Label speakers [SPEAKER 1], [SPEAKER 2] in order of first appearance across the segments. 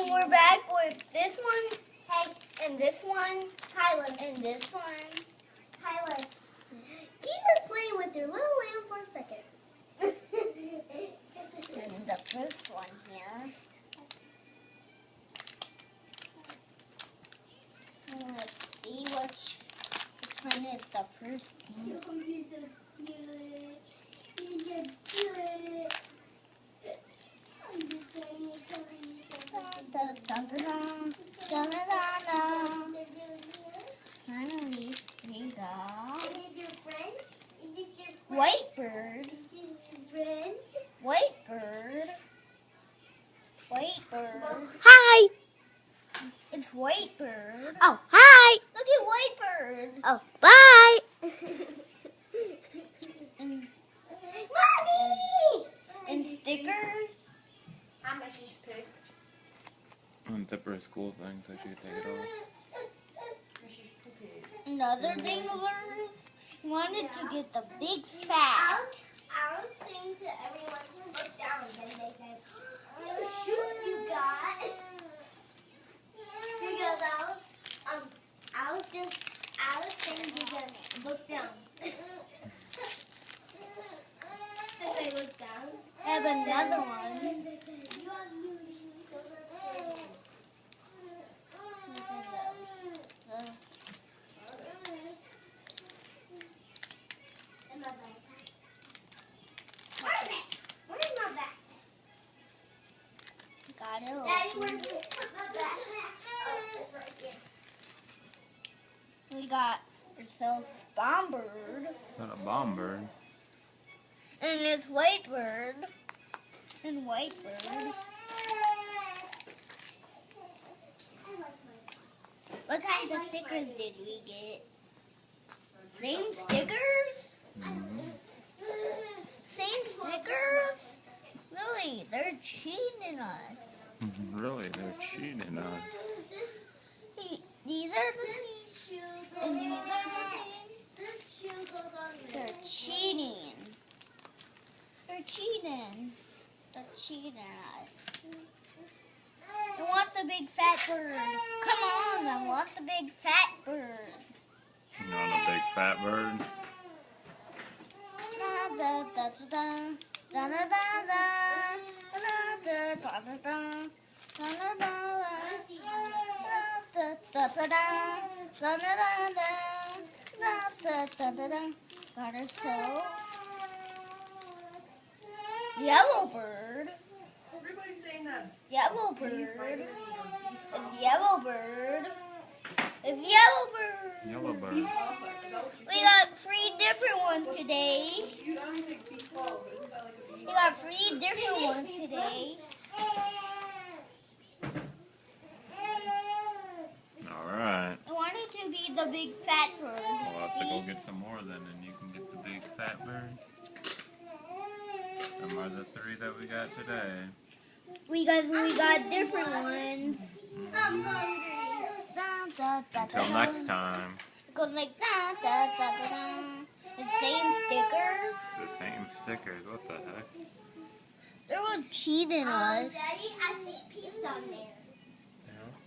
[SPEAKER 1] And we're back with this one, hey, and this one, Tyler, and this one, Tyler. Keep us playing with your little lamb for a second. And the first one here. Let's see which one is the first one. Finally, we got White Bird. White Bird. White Bird.
[SPEAKER 2] Hi.
[SPEAKER 1] It's White Bird.
[SPEAKER 2] Oh, hi.
[SPEAKER 1] Look at White Bird.
[SPEAKER 2] Oh, bye.
[SPEAKER 1] And, Mommy! And stickers.
[SPEAKER 3] How much you should pick?
[SPEAKER 4] On Tipper's school thing, so she could take it off.
[SPEAKER 1] Another Danglers. Wanted to get the big fat.
[SPEAKER 5] I was saying to everyone to look down, and they said, "What shoes you got?" Because I was saying to them, look down. Since I looked down,
[SPEAKER 1] I have another one.
[SPEAKER 5] they said, "You have new shoes." Those are good. And my backpack. Where's it? Where's my backpack?
[SPEAKER 1] Got it.
[SPEAKER 5] Daddy, where'd you put my backpack? Oh, it's right here.
[SPEAKER 1] We got ourselves Bomb Bird.
[SPEAKER 4] Not a bomb bird.
[SPEAKER 1] And it's White Bird. And White Bird. What kind of stickers did we get? Same stickers?
[SPEAKER 4] Mm-hmm.
[SPEAKER 1] Same stickers? Really? They're cheating us.
[SPEAKER 4] Really, they're cheating us.
[SPEAKER 1] These are the same. And these are the same.
[SPEAKER 5] This shoe goes on there.
[SPEAKER 1] They're cheating. They're cheating. They're cheating us. I want the big fat bird. Come on, I want the big fat bird.
[SPEAKER 4] You want a big fat bird?
[SPEAKER 1] Da da da da da da da da da da da da. Got ourselves Yellow Bird.
[SPEAKER 3] Everybody's saying that.
[SPEAKER 1] Yellow Bird. It's Yellow Bird. It's Yellow Bird.
[SPEAKER 4] Yellow bird.
[SPEAKER 1] We got 3 different ones today.
[SPEAKER 3] You only take B12, but isn't that like a B?
[SPEAKER 1] We got 3 different ones today.
[SPEAKER 4] Alright.
[SPEAKER 1] I wanted to be the big fat bird.
[SPEAKER 4] We'll have to go
[SPEAKER 1] See?
[SPEAKER 4] get some more then, and you can get the big fat bird. Them are the 3 that we got today.
[SPEAKER 1] We got different ones.
[SPEAKER 5] I'm hungry.
[SPEAKER 1] Da, da, da,
[SPEAKER 4] Until
[SPEAKER 1] da, da.
[SPEAKER 4] next time.
[SPEAKER 1] It goes like da da da da da. The same stickers.
[SPEAKER 4] The same stickers. What the heck?
[SPEAKER 1] They were cheating us.
[SPEAKER 5] Daddy, I see pizza on there.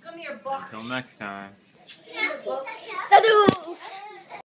[SPEAKER 3] Come here, Buck.
[SPEAKER 4] Until next time.
[SPEAKER 5] Yeah, pizza shop.
[SPEAKER 1] Salut!